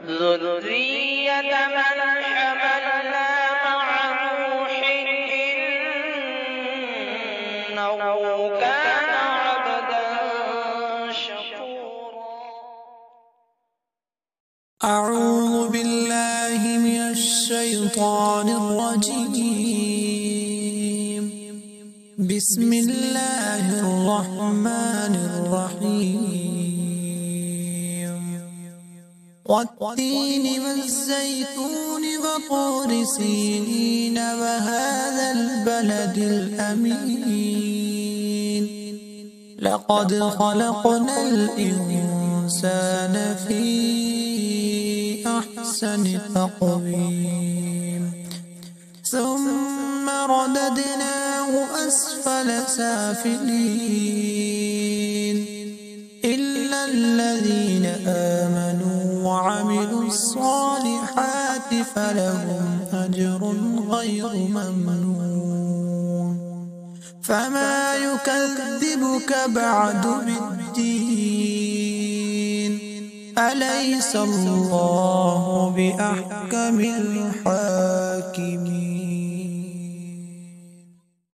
ذرية من حملنا مع نوح إنه كان عبدا شكورا. أعوذ بالله من الشيطان الرجيم. بسم الله الرحمن الرحيم. والتين والزيتون وطور سينين وهذا البلد الأمين. لقد خلقنا الإنسان في أحسن تقويم ثم رددناه أسفل سافلين إلا الذين آمنوا وعملوا الصالحات فلهم أجر غير ممنون. فما يكذبك بعد بالدين؟ أليس الله بأحكم الحاكمين؟